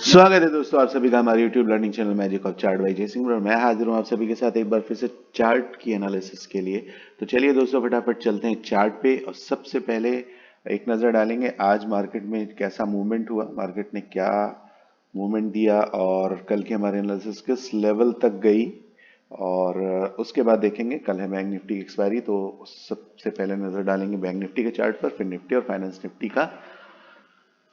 स्वागत है दोस्तों आप सभी का हमारे YouTube learning channel magic of chart by जय सिंह और मैं हाजिर हूँ आप सभी के साथ एक बार फिर से चार्ट की एनालिसिस के लिए। तो चलिए दोस्तों फटाफट चलते हैं चार्ट पे और सबसे पहले एक नज़र डालेंगे आज मार्केट में कैसा मूवमेंट हुआ, मार्केट ने क्या मूवमेंट दिया और कल की हमारी एनालिसिस किस लेवल तक गई। और उसके बाद देखेंगे कल है बैंक निफ्टी की एक्सपायरी, तो सबसे पहले नज़र डालेंगे बैंक निफ्टी के चार्ट पर, फिर निफ्टी और फाइनेंस निफ्टी का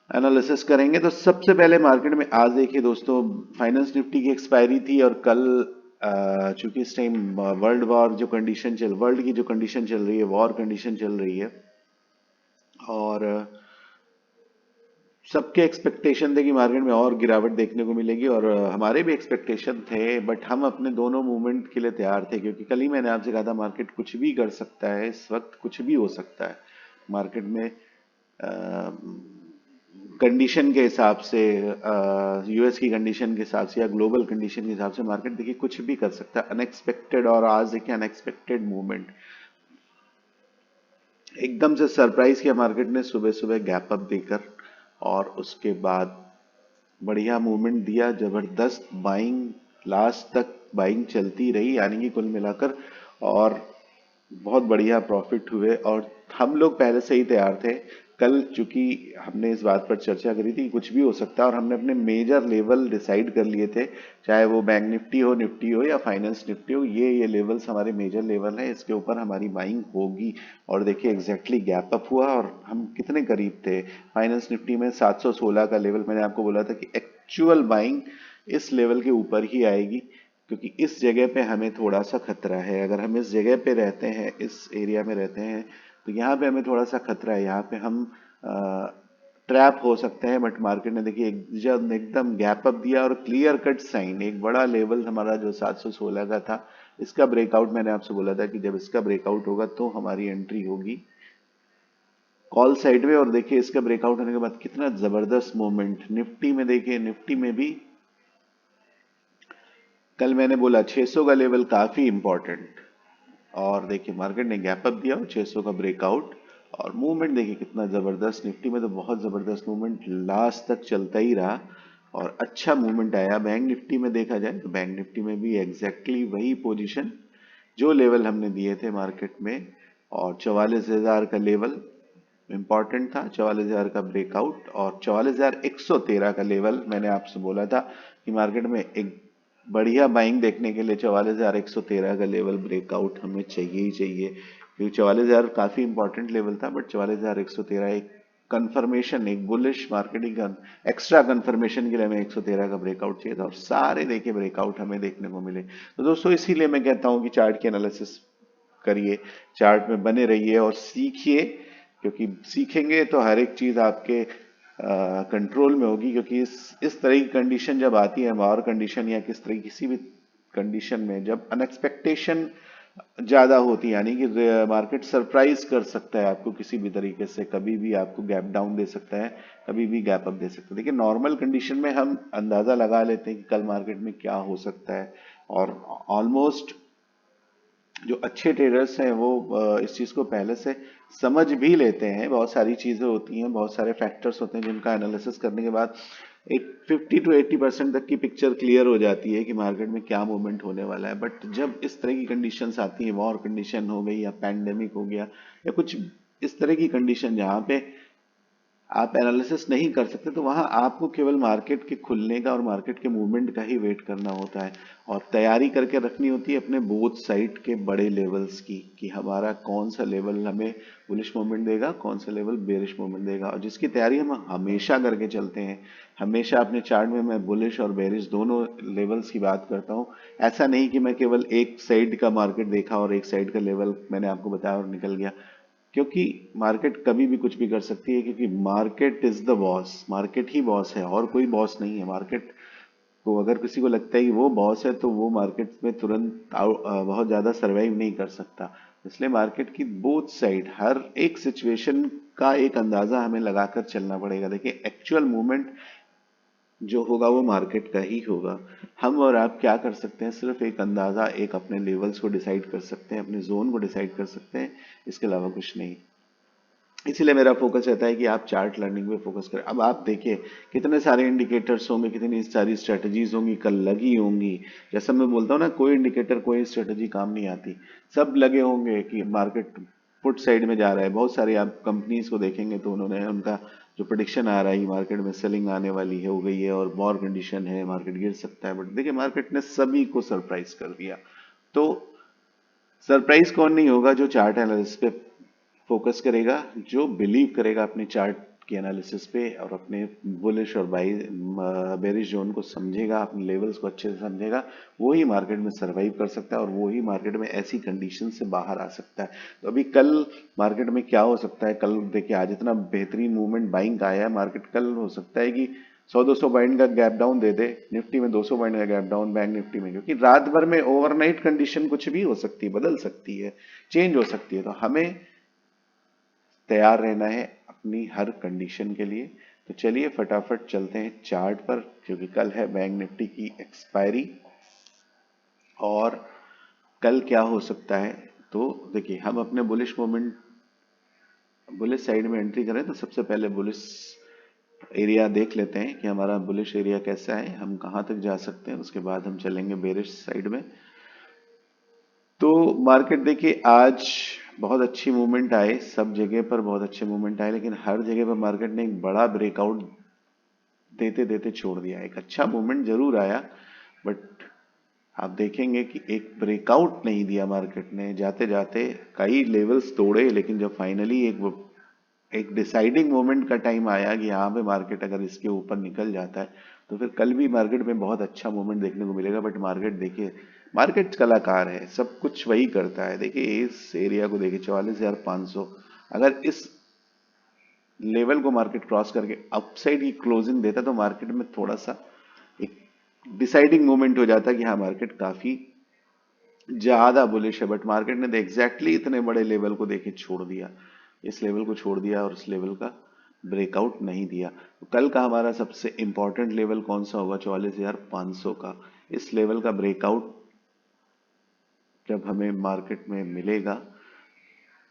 एनालिसिस करेंगे। तो सबसे पहले मार्केट में आज देखिए दोस्तों फाइनेंस निफ्टी की एक्सपायरी थी और कल चूंकि इस टाइम वर्ल्ड की जो कंडीशन चल रही है, वॉर कंडीशन चल रही है और सबके एक्सपेक्टेशन थे कि मार्केट में और गिरावट देखने को मिलेगी और हमारे भी एक्सपेक्टेशन थे, बट हम अपने दोनों मूवमेंट के लिए तैयार थे क्योंकि कल ही मैंने आपसे कहा था मार्केट कुछ भी कर सकता है, इस वक्त कुछ भी हो सकता है मार्केट में। कंडीशन के हिसाब से, यूएस की कंडीशन के हिसाब से या ग्लोबल कंडीशन के हिसाब से मार्केट देखिए कुछ भी कर सकता है अनएक्सपेक्टेड। और आज देखिए अनएक्सपेक्टेड मूवमेंट एकदम से सरप्राइज किया मार्केट ने सुबह सुबह गैप अप देकर और उसके बाद बढ़िया मूवमेंट दिया, जबरदस्त बाइंग, लास्ट तक बाइंग चलती रही यानी कि कुल मिलाकर और बहुत बढ़िया प्रॉफिट हुए। और हम लोग पहले से ही तैयार थे। कल चूंकि हमने इस बात पर चर्चा करी थी कि कुछ भी हो सकता है और हमने अपने मेजर लेवल डिसाइड कर लिए थे, चाहे वो बैंक निफ्टी हो या फाइनेंस निफ्टी हो, ये लेवल्स हमारे मेजर लेवल हैं, इसके ऊपर हमारी बाइंग होगी। और देखिए एग्जैक्टली गैप अप हुआ और हम कितने करीब थे फाइनेंस निफ्टी में 716 का लेवल। मैंने आपको बोला था कि एक्चुअल बाइंग इस लेवल के ऊपर ही आएगी क्योंकि इस जगह पे हमें थोड़ा सा खतरा है। अगर हम इस जगह पे रहते हैं, इस एरिया में रहते हैं, तो यहाँ पे हमें थोड़ा सा खतरा है, यहाँ पे हम ट्रैप हो सकते हैं। बट मार्केट ने देखिए जब एकदम गैप अप दिया और क्लियर कट साइन, एक बड़ा लेवल हमारा जो 716 का था, इसका ब्रेकआउट मैंने आपसे बोला था कि जब इसका ब्रेकआउट होगा तो हमारी एंट्री होगी कॉल साइड में। और देखिए इसका ब्रेकआउट होने के बाद कितना जबरदस्त मूवमेंट निफ्टी में, देखिए निफ्टी में भी कल मैंने बोला 600 का लेवल काफी इंपॉर्टेंट और देखिए मार्केट ने गैप अप दिया और 600 का ब्रेकआउट और मूवमेंट देखिए कितना जबरदस्त। निफ्टी में तो बहुत जबरदस्त मूवमेंट लास्ट तक चलता ही रहा और अच्छा मूवमेंट आया। बैंक निफ्टी में देखा जाए तो बैंक निफ्टी में भी एग्जैक्टली वही पोजीशन जो लेवल हमने दिए थे मार्केट में और 44,000 का लेवल इंपॉर्टेंट था, 44,000 का ब्रेकआउट और 44,113 का लेवल मैंने आपसे बोला था कि मार्केट में एक बढ़िया बाइंग देखने के लिए 44,113 का लेवल ब्रेकआउट हमें चाहिए ही चाहिए क्योंकि 44,000 काफी इंपॉर्टेंट लेवल था। बट 44,113 एक कंफर्मेशन, एक बुलिश मार्केटिंग एक्स्ट्रा कंफर्मेशन के लिए हमें 113 का ब्रेकआउट चाहिए था और सारे देखिए ब्रेकआउट हमें देखने को मिले। तो दोस्तों इसीलिए मैं कहता हूं कि चार्ट की एनालिसिस करिए, चार्ट में बने रहिए और सीखिए क्योंकि सीखेंगे तो हर एक चीज आपके कंट्रोल में होगी। क्योंकि इस तरह की कंडीशन जब आती है, वॉर कंडीशन या किस तरह किसी भी कंडीशन में जब अनएक्सपेक्टेशन ज्यादा होती है यानी कि मार्केट सरप्राइज कर सकता है आपको किसी भी तरीके से, कभी भी आपको गैप डाउन दे सकता है, कभी भी गैप अप दे सकता है। देखिए नॉर्मल कंडीशन में हम अंदाजा लगा लेते हैं कि कल मार्केट में क्या हो सकता है और ऑलमोस्ट जो अच्छे ट्रेडर्स हैं वो इस चीज को पहले से समझ भी लेते हैं। बहुत सारी चीजें होती हैं, बहुत सारे फैक्टर्स होते हैं जिनका एनालिसिस करने के बाद एक 50 to 80% तक की पिक्चर क्लियर हो जाती है कि मार्केट में क्या मूवमेंट होने वाला है। बट जब इस तरह की कंडीशंस आती हैं, वॉर कंडीशन हो गई या पैंडेमिक हो गया या कुछ इस तरह की कंडीशन जहां पे आप एनालिसिस नहीं कर सकते, तो वहां आपको केवल मार्केट के खुलने का और मार्केट के मूवमेंट का ही वेट करना होता है और तैयारी करके रखनी होती है अपने बोथ साइड के बड़े लेवल्स की कि हमारा कौन सा लेवल हमें बुलिश मूवमेंट देगा, कौन सा लेवल बेरिश मूवमेंट देगा, और जिसकी तैयारी हम हमेशा करके चलते हैं। हमेशा अपने चार्ट में मैं बुलिश और बेरिश दोनों लेवल्स की बात करता हूँ। ऐसा नहीं कि मैं केवल एक साइड का मार्केट देखा और एक साइड का लेवल मैंने आपको बताया और निकल गया, क्योंकि मार्केट कभी भी कुछ भी कर सकती है क्योंकि market is the boss, market he boss है और कोई बॉस नहीं है। मार्केट को अगर किसी को लगता है कि वो बॉस है तो वो मार्केट में तुरंत बहुत ज्यादा सरवाइव नहीं कर सकता। इसलिए मार्केट की बोथ साइड हर एक सिचुएशन का एक अंदाजा हमें लगाकर चलना पड़ेगा। देखिए एक्चुअल मूवमेंट जो होगा वो मार्केट का ही होगा। हम और आप क्या कर सकते हैं, सिर्फ एक अंदाजा, एक अपने लेवल्स को डिसाइड कर सकते हैं, अपने जोन को डिसाइड कर सकते हैं, इसके अलावा कुछ नहीं। इसीलिए मेरा फोकस रहता है कि आप चार्ट लर्निंग पे फोकस करें। अब आप देखिए कितने सारे इंडिकेटर्स होंगे, कितनी सारी स्ट्रेटजीज होंगी, कल लगी होंगी। जैसा मैं बोलता हूँ ना, कोई इंडिकेटर कोई स्ट्रेटजी काम नहीं आती। सब लगे होंगे कि मार्केट पुट साइड में जा रहा है। बहुत सारी आप कंपनीज को देखेंगे तो उन्होंने उनका जो प्रोडिक्शन आ रहा है मार्केट में सेलिंग आने वाली है, हो गई है और वॉर कंडीशन है, मार्केट गिर सकता है। बट देखिए मार्केट ने सभी को सरप्राइज कर दिया। तो सरप्राइज कौन नहीं होगा? जो चार्ट एनालिसिस पे फोकस करेगा, जो बिलीव करेगा अपने चार्ट के एनालिसिस पे और अपने बुलिश और बाई बेरिश जोन को समझेगा, अपने लेवल्स को अच्छे से समझेगा, वो ही मार्केट में सरवाइव कर सकता है और वो ही मार्केट में ऐसी कंडीशन से बाहर आ सकता है। तो अभी कल मार्केट में क्या हो सकता है? कल देखिए आज इतना बेहतरीन मूवमेंट बाइंग का आया है, मार्केट कल हो सकता है कि 100-200 पॉइंट का गैप डाउन दे दे, निफ्टी में 200 पॉइंट का गैप डाउन बैंक निफ्टी में, क्योंकि रात भर में ओवरनाइट कंडीशन कुछ भी हो सकती है, बदल सकती है, चेंज हो सकती है। तो हमें तैयार रहना है अपनी हर कंडीशन के लिए। तो चलिए फटाफट चलते हैं चार्ट पर, क्योंकि कल है बैंक निफ्टी की एक्सपायरी और कल क्या हो सकता है। तो देखिए हम अपने बुलिश मोमेंट, बुलिश साइड में एंट्री करें तो सबसे पहले बुलिश एरिया देख लेते हैं कि हमारा बुलिश एरिया कैसा है, हम कहाँ तक जा सकते हैं। उसके बाद हम चलेंगे बेरिश साइड में। तो मार्केट देखिए आज बहुत अच्छी मूवमेंट आए, सब जगह पर बहुत अच्छे मूवमेंट आए, लेकिन हर जगह पर मार्केट ने एक बड़ा ब्रेकआउट देते देते छोड़ दिया। एक अच्छा मूवमेंट जरूर आया, बट आप देखेंगे कि एक ब्रेकआउट नहीं दिया मार्केट ने, जाते जाते कई लेवल्स तोड़े, लेकिन जब फाइनली एक डिसाइडिंग मोमेंट का टाइम आया कि यहाँ पे मार्केट अगर इसके ऊपर निकल जाता है तो फिर कल भी मार्केट में बहुत अच्छा मोमेंट देखने को मिलेगा। बट मार्केट देखिए, मार्केट कलाकार है, सब कुछ वही करता है। देखिए इस एरिया को देखिए 44,500, अगर इस लेवल को मार्केट क्रॉस करके अपसाइड की क्लोजिंग देता तो मार्केट में थोड़ा सा एक डिसाइडिंग मोमेंट हो जाता कि हाँ मार्केट काफी ज्यादा बुलिश है। बट मार्केट ने एग्जैक्टली इतने बड़े लेवल को देखे छोड़ दिया, इस लेवल को छोड़ दिया और इस लेवल का ब्रेकआउट नहीं दिया। तो कल का हमारा सबसे इंपॉर्टेंट लेवल कौन सा होगा? 44,500 का। इस लेवल का ब्रेकआउट जब हमें मार्केट में मिलेगा,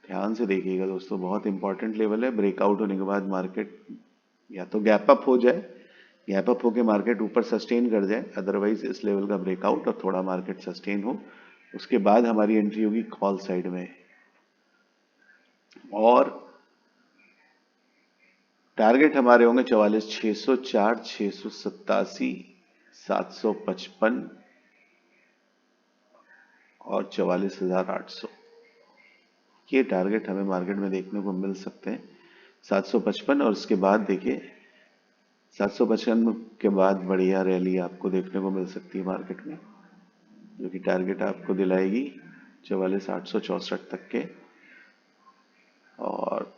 ध्यान से देखिएगा दोस्तों, बहुत इंपॉर्टेंट लेवल है। ब्रेकआउट होने के बाद मार्केट या तो गैप अप हो जाए, गैप अप होके मार्केट ऊपर सस्टेन कर जाए, अदरवाइज इस लेवल का ब्रेकआउट और थोड़ा मार्केट सस्टेन हो, उसके बाद हमारी एंट्री होगी कॉल साइड में। और टारगेट हमारे होंगे 44,604, 687, 755 और 44,800। ये टारगेट हमें मार्केट में देखने को मिल सकते हैं। 755 और उसके बाद देखिए 755 के बाद बढ़िया रैली आपको देखने को मिल सकती है मार्केट में, जो कि टारगेट आपको दिलाएगी 44,864 तक के। और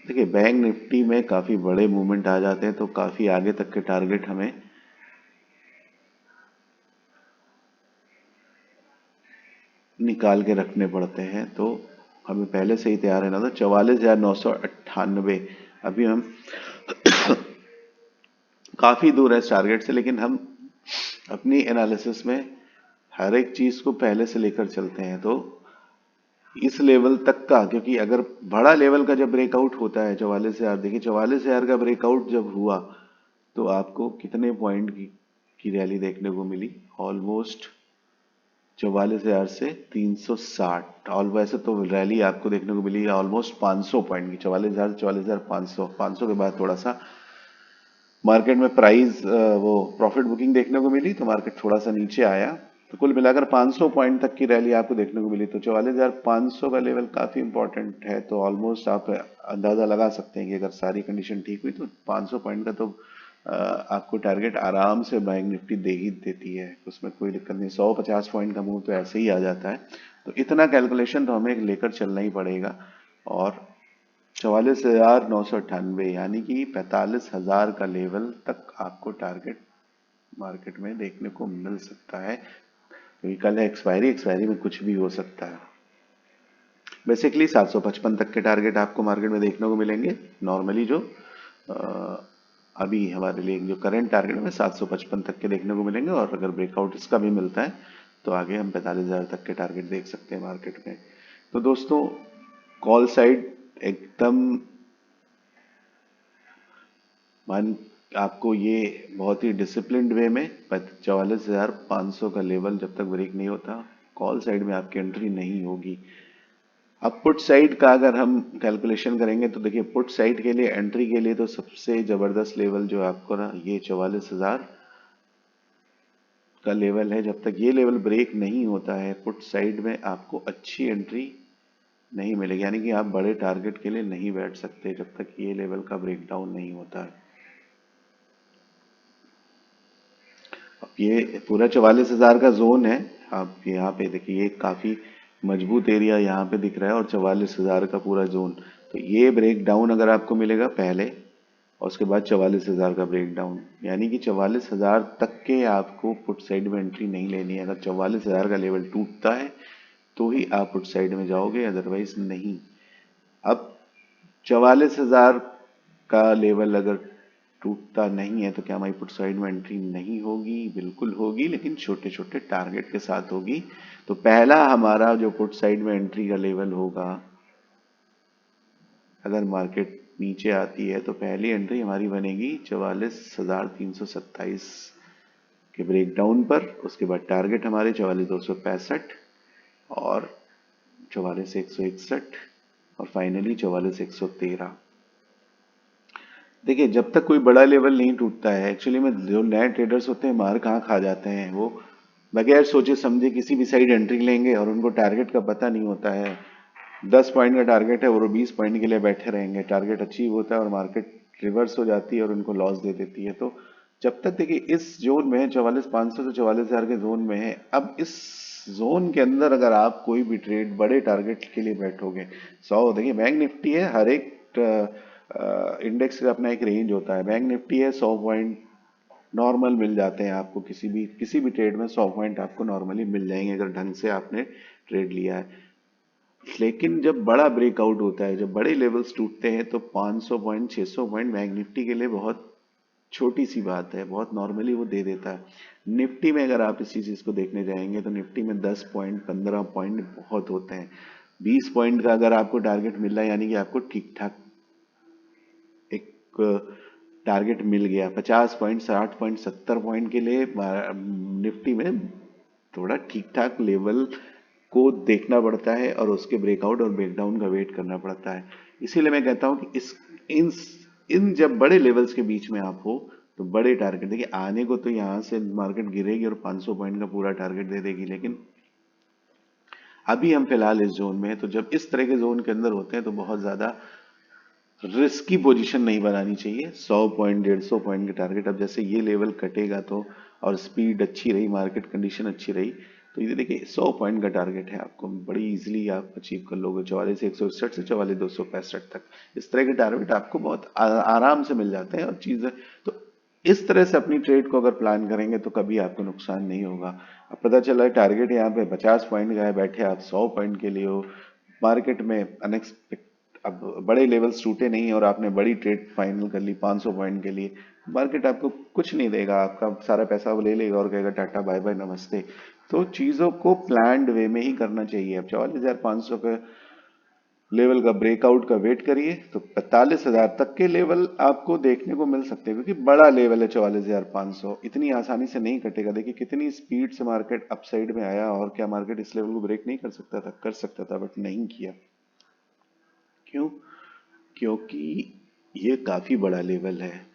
देखिए बैंक निफ्टी में काफी बड़े मूवमेंट आ जाते हैं तो काफी आगे तक के टारगेट हमें निकाल के रखने पड़ते हैं। तो हमें पहले से ही तैयार रहना था। 44,998 अभी हम काफी दूर है इस टारगेट से, लेकिन हम अपनी एनालिसिस में हर एक चीज को पहले से लेकर चलते हैं। तो इस लेवल तक का, क्योंकि अगर बड़ा लेवल का जब ब्रेकआउट होता है 44,000, देखिए 44,000 का ब्रेकआउट जब हुआ तो आपको कितने पॉइंट की रैली देखने को मिली? ऑलमोस्ट 44,000 से 360। और वैसे तो रैली आपको देखने को मिली ऑलमोस्ट 500 पॉइंट की, 44,000 से 44,500। 500 के बाद थोड़ा सा मार्केट में प्राइस वो प्रॉफिट बुकिंग देखने को मिली तो मार्केट थोड़ा सा नीचे आया। तो कुल मिलाकर 500 पॉइंट तक की रैली आपको देखने को मिली। तो 44,500 का लेवल काफी इंपॉर्टेंट है। तो ऑलमोस्ट आप अंदाजा लगा सकते हैं कि अगर सारी कंडीशन ठीक हुई तो 500 पॉइंट का तो आपको टारगेट आराम से बैंक निफ्टी दे ही देती है, उसमें कोई दिक्कत नहीं। 150 पॉइंट का मूव तो ऐसे ही आ जाता है। तो इतना कैलकुलेशन तो हमें लेकर चलना ही पड़ेगा। और 44,998 यानी कि 45,000 का लेवल तक आपको टारगेट मार्केट में देखने को मिल सकता है, क्योंकि कल है एक्सपायरी, एक्सपायरी में कुछ भी हो सकता है। बेसिकली 755 तक के टारगेट आपको मार्केट में देखने को मिलेंगे नॉर्मली। जो अ, अभी हमारे लिए जो करंट टारगेट में 755 तक के देखने को मिलेंगे, और अगर ब्रेकआउट इसका भी मिलता है तो आगे हम 45,000 तक के टारगेट देख सकते हैं मार्केट में। तो दोस्तों कॉल साइड एकदम मान आपको ये बहुत ही डिसिप्लिन्ड वे में 44,500 का लेवल जब तक ब्रेक नहीं होता कॉल साइड में आपकी एंट्री नहीं होगी। अब पुट साइड का अगर हम कैलकुलेशन करेंगे तो देखिए पुट साइड के लिए एंट्री के लिए तो सबसे जबरदस्त लेवल जो आपको ना ये 44,000 का लेवल है। जब तक ये लेवल ब्रेक नहीं होता है पुट साइड में आपको अच्छी एंट्री नहीं मिलेगी, यानी कि आप बड़े टारगेट के लिए नहीं बैठ सकते जब तक ये लेवल का ब्रेकडाउन नहीं होता है। अब ये पूरा 44,000 का जोन है। आप यहाँ पे देखिए ये काफी मजबूत एरिया यहाँ पे दिख रहा है और 44,000 का पूरा जोन। तो ये ब्रेक डाउन अगर आपको मिलेगा पहले और उसके बाद 44,000 का ब्रेक डाउन, यानी कि 44,000 तक के आपको पुट साइड में एंट्री नहीं लेनी है। अगर 44,000 का लेवल टूटता है तो ही आप पुट साइड में जाओगे, अदरवाइज नहीं। अब 44,000 का लेवल अगर टूटता नहीं है तो क्या हमारी पुट साइड में एंट्री नहीं होगी? बिल्कुल होगी, लेकिन छोटे छोटे टारगेट के साथ होगी। तो पहला हमारा जो पुट साइड में एंट्री का लेवल होगा, अगर मार्केट नीचे आती है तो पहली एंट्री हमारी बनेगी 44,327 के ब्रेकडाउन पर। उसके बाद टारगेट हमारे 44,265 और 44,161 और फाइनली 44,113। देखिए जब तक कोई बड़ा लेवल नहीं टूटता है, एक्चुअली में जो नए ट्रेडर्स होते हैं मार कहाँ खा जाते हैं, वो बगैर सोचे समझे किसी भी साइड एंट्री लेंगे और उनको टारगेट का पता नहीं होता है। 10 पॉइंट का टारगेट है और वो 20 पॉइंट के लिए बैठे रहेंगे, टारगेट अचीव होता है और मार्केट रिवर्स हो जाती है और उनको लॉस दे देती है। तो जब तक देखिए इस जोन में 44,500 से 44,000 के जोन में है, अब इस जोन के अंदर अगर आप कोई भी ट्रेड बड़े टारगेट के लिए बैठोगे, 100 देखिए बैंक निफ्टी है, हर एक इंडेक्स का अपना एक रेंज होता है। बैंक निफ्टी है 100 पॉइंट नॉर्मल मिल जाते हैं आपको, किसी भी ट्रेड में 100 पॉइंट आपको नॉर्मली मिल जाएंगे अगर ढंग से आपने ट्रेड लिया है। लेकिन जब बड़ा ब्रेकआउट होता है, जब बड़े लेवल्स टूटते हैं तो 500 पॉइंट 600 पॉइंट बैंक निफ्टी के लिए बहुत छोटी सी बात है, बहुत नॉर्मली वो दे देता है। निफ्टी में अगर आप इसी चीज को देखने जाएंगे तो निफ्टी में 10 पॉइंट 15 पॉइंट बहुत होते हैं। 20 पॉइंट का अगर आपको टारगेट मिल रहा है, यानी कि आपको ठीक ठाक एक टारगेट मिल गया। 50 पॉइंट 60 पॉइंट 70 पॉइंट के लिए निफ्टी में थोड़ा ठीक ठाक लेवल को देखना पड़ता है और उसके ब्रेकआउट और ब्रेकडाउन का वेट करना पड़ता है। इसीलिए मैं कहता हूं कि इस इन इन जब बड़े लेवल्स के बीच में आप हो तो बड़े टारगेट देखिए, आने को तो यहां से मार्केट गिरेगी और 500 पॉइंट का पूरा टारगेट दे देगी, लेकिन अभी हम फिलहाल इस जोन में हैं। तो जब इस तरह के जोन के अंदर होते हैं तो बहुत ज्यादा रिस्की पोजीशन नहीं बनानी चाहिए। 100 पॉइंट 150 पॉइंट के टारगेट, अब जैसे ये लेवल कटेगा तो और स्पीड अच्छी रही, मार्केट कंडीशन अच्छी रही, तो ये देखिए 100 पॉइंट का टारगेट है, आपको बड़ी इजीली आप अचीव कर लोगे 44,161 से 44,265 तक। इस तरह के टारगेट आपको बहुत आराम से मिल जाते हैं और चीजें तो इस तरह से अपनी ट्रेड को अगर प्लान करेंगे तो कभी आपको नुकसान नहीं होगा। अब पता चला है टारगेट यहाँ पे 50 पॉइंट का है, बैठे आप 100 पॉइंट के लिए हो, मार्केट में अनएक्सपेक्ट अब बड़े लेवल्स टूटे नहीं और आपने बड़ी ट्रेड फाइनल कर ली 500 पॉइंट के लिए, मार्केट आपको कुछ नहीं देगा, आपका सारा पैसा वो ले लेगा और कहेगा टाटा बाय बाय नमस्ते। तो चीजों को प्लान्ड वे में ही करना चाहिए। अब 44,500 के लेवल का ब्रेकआउट का वेट करिए तो 45,000 तक के लेवल आपको देखने को मिल सकते हैं, क्योंकि बड़ा लेवल है 44,500, इतनी आसानी से नहीं कटेगा। देखिए कितनी स्पीड से मार्केट अपसाइड में आया और क्या मार्केट इस लेवल को ब्रेक नहीं कर सकता था? कर सकता था, बट नहीं किया। क्यों? क्योंकि ये काफी बड़ा लेवल है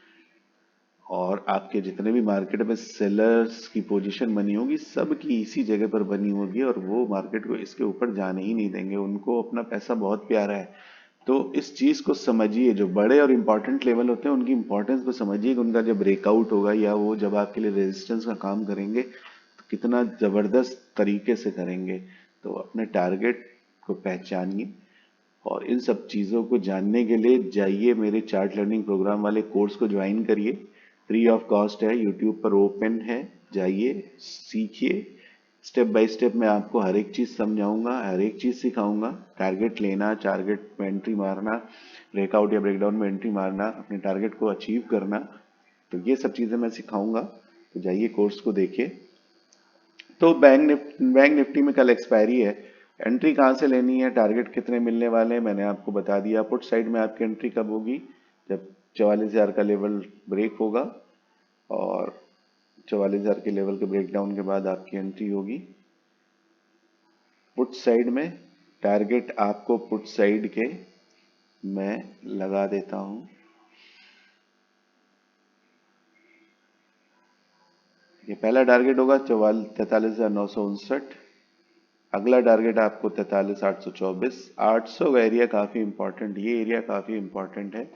और आपके जितने भी मार्केट में सेलर्स की पोजीशन बनी होगी सब की इसी जगह पर बनी होगी और वो मार्केट को इसके ऊपर जाने ही नहीं देंगे, उनको अपना पैसा बहुत प्यारा है। तो इस चीज को समझिए, जो बड़े और इंपॉर्टेंट लेवल होते हैं उनकी इंपॉर्टेंस को समझिए कि उनका जब ब्रेकआउट होगा या वो जब आपके लिए रेजिस्टेंस का काम करेंगे तो कितना जबरदस्त तरीके से करेंगे। तो अपने टारगेट को पहचानिए और इन सब चीज़ों को जानने के लिए जाइए मेरे चार्ट लर्निंग प्रोग्राम वाले कोर्स को ज्वाइन करिए। फ्री ऑफ कॉस्ट है, यूट्यूब पर ओपन है, जाइए सीखिए। स्टेप बाय स्टेप मैं आपको हर एक चीज़ समझाऊंगा, हर एक चीज़ सिखाऊंगा। टारगेट लेना, टारगेट में एंट्री मारना, ब्रेकआउट या ब्रेकडाउन में एंट्री मारना, अपने टारगेट को अचीव करना, तो ये सब चीज़ें मैं सिखाऊंगा। तो जाइए कोर्स को देखिए। तो बैंक निफ्टी में कल एक्सपायरी है। एंट्री कहाँ से लेनी है, टारगेट कितने मिलने वाले हैं, मैंने आपको बता दिया। पुट साइड में आपकी एंट्री कब होगी, जब 44,000 का लेवल ब्रेक होगा, और 44,000 के लेवल के ब्रेकडाउन के बाद आपकी एंट्री होगी। पुट साइड में टारगेट आपको पुट साइड के मैं लगा देता हूं। ये पहला टारगेट होगा 43,959। अगला टारगेट आपको 43,824। 800 का एरिया काफी इंपॉर्टेंट, ये एरिया काफी इंपॉर्टेंट है।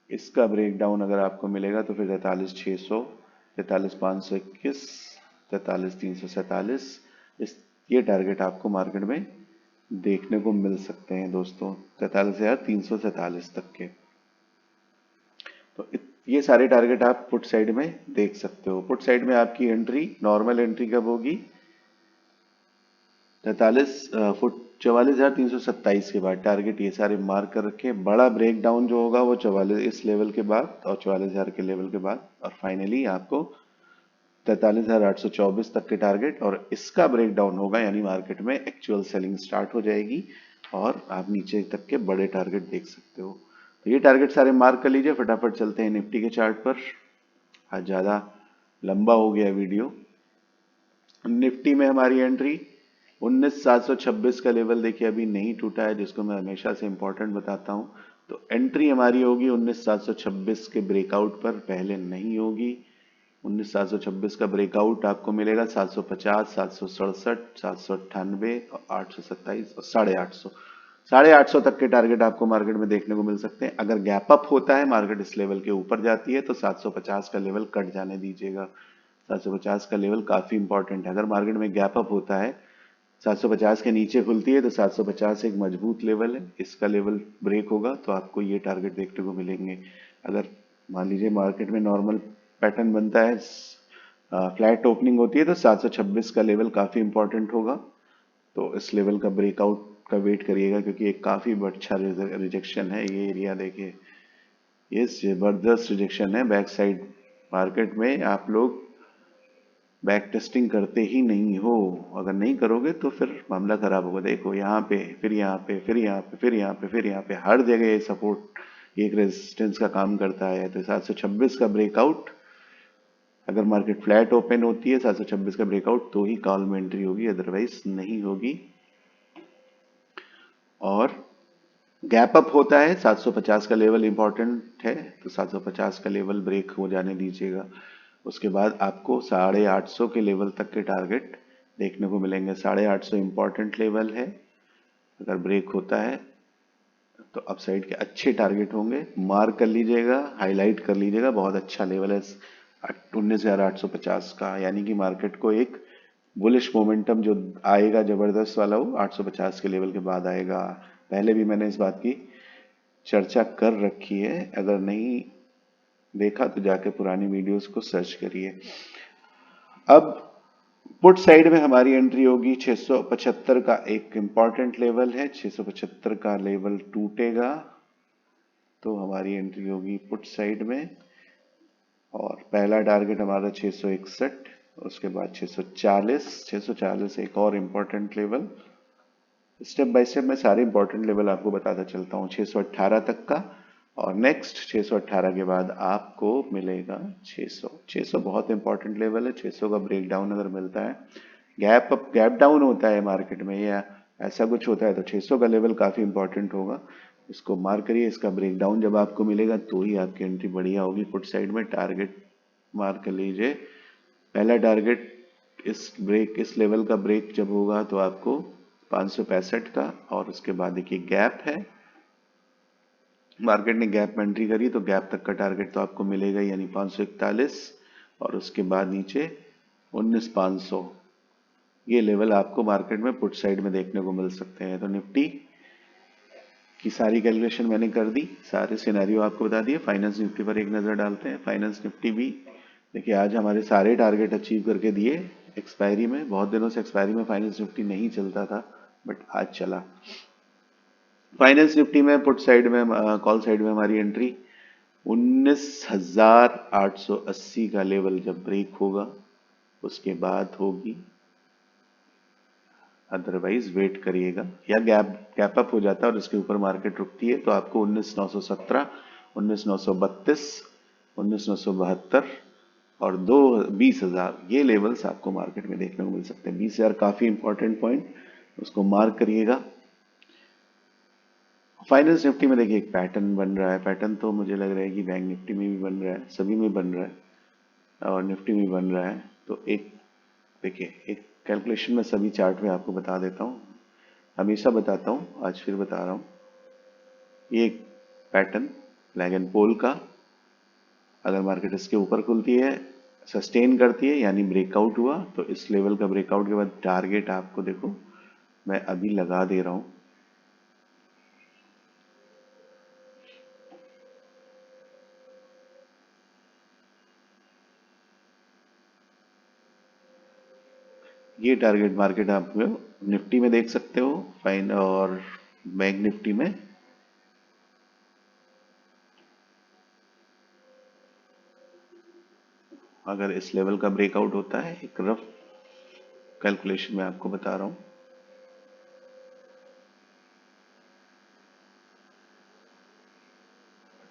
इसका ब्रेकडाउन अगर आपको मिलेगा तो फिर 43,600, 43,521, 43,347, इस ये टारगेट आपको मार्केट में देखने को मिल सकते हैं दोस्तों, 43,347 तक के। तो ये सारे टारगेट आप पुट साइड में देख सकते हो। पुट साइड में आपकी एंट्री, नॉर्मल एंट्री कब होगी, 44,327 के बाद। टारगेट ये सारे मार्क कर रखे। बड़ा ब्रेक डाउन जो होगा वो 44 इस लेवल के बाद और 44,000 के लेवल के बाद, और फाइनली आपको 43,824 तक के टारगेट, और इसका ब्रेक डाउन होगा यानी मार्केट में एक्चुअल सेलिंग स्टार्ट हो जाएगी और आप नीचे तक के बड़े टारगेट देख सकते हो। तो ये टारगेट सारे मार्क कर लीजिए। फटाफट चलते हैं निफ्टी के चार्ट पर, आज ज़्यादा लंबा हो गया वीडियो। निफ्टी में हमारी एंट्री 19,726 का लेवल देखिए अभी नहीं टूटा है, जिसको मैं हमेशा से इंपॉर्टेंट बताता हूं। तो एंट्री हमारी होगी 19,726 के ब्रेकआउट पर, पहले नहीं होगी। 19,726 का ब्रेकआउट आपको मिलेगा 750, 767, 798 और 827 और 850। 850 तक के टारगेट आपको मार्केट में देखने को मिल सकते हैं। अगर गैप अप होता है, मार्केट इस लेवल के ऊपर जाती है, तो 750 का लेवल कट जाने दीजिएगा। 750 का लेवल काफी इंपॉर्टेंट है। अगर मार्केट में गैप अप होता है, 750 के नीचे खुलती है, तो 750 एक मजबूत लेवल है। इसका लेवल ब्रेक होगा तो आपको ये टारगेट देखने को मिलेंगे। अगर मान लीजिए मार्केट में नॉर्मल पैटर्न बनता है, फ्लैट ओपनिंग होती है, तो 726 का लेवल काफी इंपॉर्टेंट होगा। तो इस लेवल का ब्रेकआउट का वेट करिएगा, क्योंकि एक काफी अच्छा रिजेक्शन है ये एरिया। देखिए ये जबरदस्त रिजेक्शन है। बैक साइड मार्केट में आप लोग बैक टेस्टिंग करते ही नहीं हो। अगर नहीं करोगे तो फिर मामला खराब होगा। देखो यहाँ पे, फिर यहाँ पे, फिर यहाँ पे, फिर यहाँ पे, फिर यहाँ पे, हर जगह ये सपोर्ट, ये एक रेजिस्टेंस का काम करता है। तो 726 का ब्रेकआउट, अगर मार्केट फ्लैट ओपन होती है 726 का ब्रेकआउट, तो ही कॉल में एंट्री होगी, अदरवाइज नहीं होगी। और गैप अप होता है, 750 का लेवल इंपॉर्टेंट है, तो 750 का लेवल ब्रेक हो जाने दीजिएगा। उसके बाद आपको 850 के लेवल तक के टारगेट देखने को मिलेंगे। 850 इंपॉर्टेंट लेवल है। अगर ब्रेक होता है तो अपसाइड के अच्छे टारगेट होंगे, मार्क कर लीजिएगा, हाईलाइट कर लीजिएगा। बहुत अच्छा लेवल है 19,850 का, यानी कि मार्केट को एक बुलिश मोमेंटम जो आएगा जबरदस्त वाला, वो 850 के लेवल के बाद आएगा। पहले भी मैंने इस बात की चर्चा कर रखी है, अगर नहीं देखा तो जाके पुरानी वीडियोस को सर्च करिए। अब पुट साइड में हमारी एंट्री होगी 675 का, एक इंपॉर्टेंट लेवल है। 675 का लेवल टूटेगा तो हमारी एंट्री होगी पुट साइड में, और पहला टारगेट हमारा 661, उसके बाद 640। 640 एक और important level. Step by step मैं सारे इंपॉर्टेंट लेवल आपको बताता चलता हूँ। 618 तक का, और नेक्स्ट 618 के बाद आपको मिलेगा 600। 600 बहुत इंपॉर्टेंट लेवल है। 600 का ब्रेक डाउन अगर मिलता है, गैप अप गैप डाउन होता है मार्केट में या ऐसा कुछ होता है, तो 600 का लेवल काफी इंपॉर्टेंट होगा। इसको मार्क करिए। इसका ब्रेक डाउन जब आपको मिलेगा तो ही आपकी एंट्री बढ़िया होगी पुट साइड में। टारगेट मार्क कर लीजिए। पहला टारगेट इस लेवल का ब्रेक जब होगा तो आपको 565 का, और उसके बाद देखिए गैप है, मार्केट ने गैप में एंट्री करी तो गैप तक का टारगेट तो आपको मिलेगा, यानी 541, और उसके बाद नीचे 19,500। ये लेवल आपको मार्केट में पुट साइड में देखने को मिल सकते हैं। तो निफ्टी की सारी कैलकुलेशन मैंने कर दी, सारे सिनेरियो आपको बता दिए। फाइनेंस निफ्टी पर एक नज़र डालते हैं। फाइनेंस निफ्टी भी देखिए आज हमारे सारे टारगेट अचीव करके दिए एक्सपायरी में। बहुत दिनों से एक्सपायरी में फाइनेंस निफ्टी नहीं चलता था, बट आज चला। फाइनेंस निफ्टी में पुट साइड में, कॉल साइड में हमारी एंट्री 19,880 का लेवल जब ब्रेक होगा, उसके बाद होगी अदरवाइज वेट करिएगा, या गैप अप हो जाता है और इसके ऊपर मार्केट रुकती है तो आपको 19,917, 19,932, 19,972 और 20,000 ये लेवल्स आपको मार्केट में देखने को मिल सकते हैं। 20,000 काफी इंपॉर्टेंट पॉइंट, उसको मार्क करिएगा। फाइनेंस निफ्टी में देखिए एक पैटर्न बन रहा है। पैटर्न तो मुझे लग रहा है कि बैंक निफ्टी में भी बन रहा है, सभी में बन रहा है और निफ्टी में भी बन रहा है। तो एक देखिए, एक कैलकुलेशन में सभी चार्ट में आपको बता देता हूँ, हमेशा बताता हूँ, आज फिर बता रहा हूँ। ये एक पैटर्न लैगन पोल का, अगर मार्केट इसके ऊपर खुलती है, सस्टेन करती है यानी ब्रेकआउट हुआ, तो इस लेवल का ब्रेकआउट के बाद टारगेट आपको देखो मैं अभी लगा दे रहा हूँ। ये टारगेट मार्केट आप निफ्टी में देख सकते हो, फाइन और बैंक निफ्टी में। अगर इस लेवल का ब्रेकआउट होता है, एक रफ कैलकुलेशन में आपको बता रहा हूं,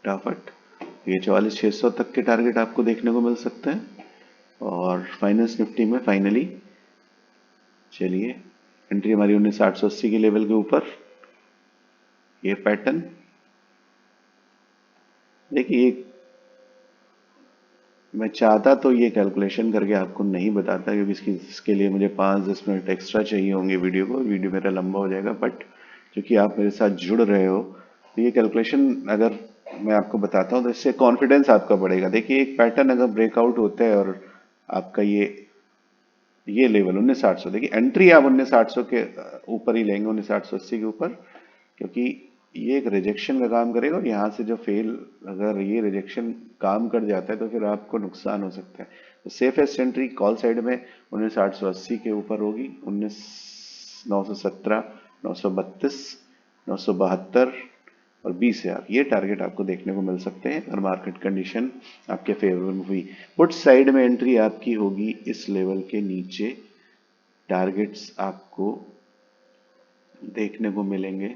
फटाफट ये 44,600 तक के टारगेट आपको देखने को मिल सकते हैं। और फाइनेंस निफ्टी में फाइनली चलिए, एंट्री हमारी 19,880 के लेवल के ऊपर। ये पैटर्न देखिए, मैं चाहता तो ये कैलकुलेशन करके आपको नहीं बताता, क्योंकि इसके लिए मुझे 5-10 मिनट एक्स्ट्रा चाहिए होंगे वीडियो को, वीडियो मेरा लंबा हो जाएगा। बट क्योंकि आप मेरे साथ जुड़ रहे हो, तो ये कैलकुलेशन अगर मैं आपको बताता हूँ तो इससे कॉन्फिडेंस आपका बढ़ेगा। देखिए, एक पैटर्न अगर ब्रेकआउट होता है और आपका ये लेवल 19,800, देखिए एंट्री आप 19,800 के ऊपर ही लेंगे, 19,880 के ऊपर, क्योंकि ये एक रिजेक्शन का काम करेगा। और यहाँ से जो फेल, अगर ये रिजेक्शन काम कर जाता है तो फिर आपको नुकसान हो सकता है। तो सेफेस्ट एंट्री कॉल साइड में 19,880 के ऊपर होगी, 19,917, 932, 972 और 20,000, ये टारगेट आपको देखने को मिल सकते हैं अगर मार्केट कंडीशन आपके फेवरेबल हुई। पुट साइड में एंट्री आपकी होगी इस लेवल के नीचे, टारगेट्स आपको देखने को मिलेंगे,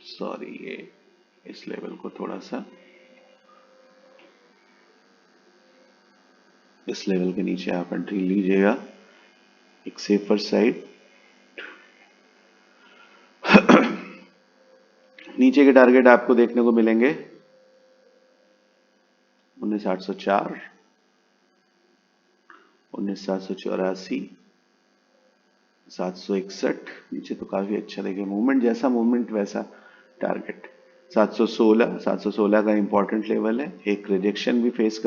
सॉरी ये इस लेवल को थोड़ा सा, इस लेवल के नीचे आप एंट्री लीजिएगा एक सेफर साइड। नीचे के टारगेट आपको देखने को मिलेंगे 19,804, 19,784, 761। नीचे तो काफी अच्छा, देखिए मूवमेंट, जैसा मूवमेंट वैसा टारगेट। 716, 716 का इंपॉर्टेंट लेवल है, एक रिजेक्शन भी फेस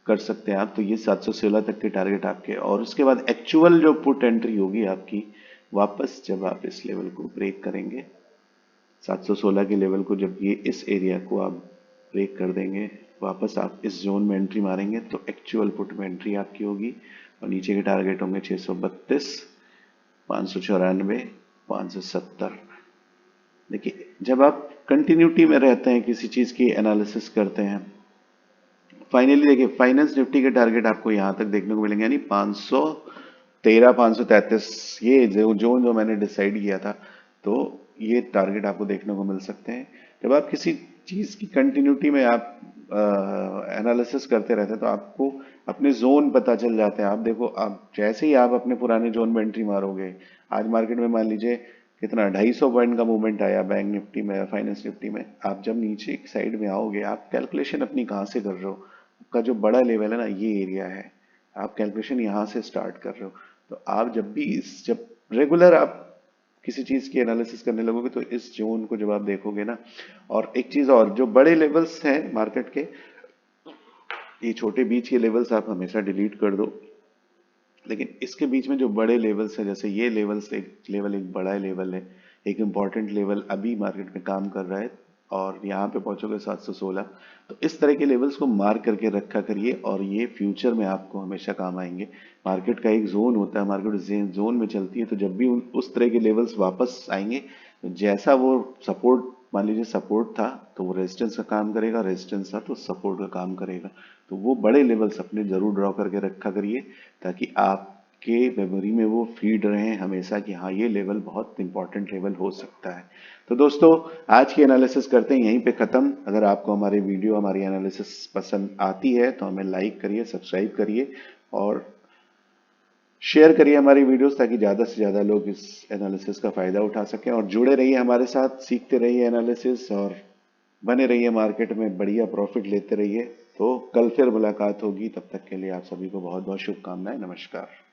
कर सकते हैं आप, तो ये 716 तक के टारगेट आपके। और उसके बाद एक्चुअल जो पुट एंट्री होगी आपकी, वापस जब आप इस लेवल को ब्रेक करेंगे, 716 के लेवल को, जब ये इस एरिया को आप ब्रेक कर देंगे, वापस आप इस जोन में एंट्री मारेंगे, तो एक्चुअल पुट में एंट्री आपकी होगी। और नीचे के टारगेट होंगे 632, 594, 570। देखिए, जब आप कंटिन्यूटी में रहते हैं, किसी चीज की एनालिसिस करते हैं, फाइनली देखिए फाइनेंस निफ्टी के टारगेट आपको यहां तक देखने को मिलेंगे, यानी 513, 533, ये जोन जो मैंने डिसाइड किया था, तो ये टारगेट आपको देखने को मिल सकते हैं। जब आप किसी चीज की कंटिन्यूटी में आप एनालिसिस करते रहते हैं, तो आपको अपने जोन पता चल जाते हैं। आप देखो, आप जैसे ही आप अपने पुराने जोन में एंट्री मारोगे, आज मार्केट में मान लीजिए कितना 250 पॉइंट का मूवमेंट आया बैंक निफ्टी में या फाइनेंस निफ्टी में, आप जब नीचे एक साइड में आओगे, आप कैलकुलेशन अपनी कहाँ से कर रहे हो, आपका जो बड़ा लेवल है ना, ये एरिया है, आप कैलकुलेशन यहाँ से स्टार्ट कर रहे हो। तो आप जब रेगुलर आप किसी चीज की एनालिसिस करने लगोगे, तो इस जोन को जब आप देखोगे ना, और एक चीज और, जो बड़े लेवल्स हैं मार्केट के, ये छोटे बीच के लेवल्स आप हमेशा डिलीट कर दो, लेकिन इसके बीच में जो बड़े लेवल्स हैं, जैसे ये लेवल्स, एक लेवल, एक बड़ा लेवल है, एक इंपॉर्टेंट लेवल अभी मार्केट में काम कर रहा है, और यहाँ पे पहुंचोगे 716। तो इस तरह के लेवल्स को मार्क करके रखा करिए और ये फ्यूचर में आपको हमेशा काम आएंगे। मार्केट का एक जोन होता है, मार्केट जोन में चलती है, तो जब भी उस तरह के लेवल्स वापस आएंगे तो जैसा वो सपोर्ट, मान लीजिए सपोर्ट था तो वो रेजिस्टेंस का काम करेगा, रेजिस्टेंस था तो सपोर्ट का काम करेगा। तो वो बड़े लेवल्स अपने जरूर ड्रॉ करके रखा करिए ताकि आपके मेमोरी में वो फीड रहे हमेशा कि हाँ ये लेवल बहुत इंपॉर्टेंट लेवल हो सकता है। तो दोस्तों आज की एनालिसिस करते हैं यहीं पे ख़त्म। अगर आपको हमारे वीडियो, हमारी एनालिसिस पसंद आती है तो हमें लाइक करिए, सब्सक्राइब करिए और शेयर करिए हमारी वीडियोस ताकि ज़्यादा से ज़्यादा लोग इस एनालिसिस का फ़ायदा उठा सकें। और जुड़े रहिए हमारे साथ, सीखते रहिए एनालिसिस और बने रहिए मार्केट में, बढ़िया प्रॉफिट लेते रहिए। तो कल फिर मुलाकात होगी, तब तक के लिए आप सभी को बहुत बहुत शुभकामनाएं। नमस्कार।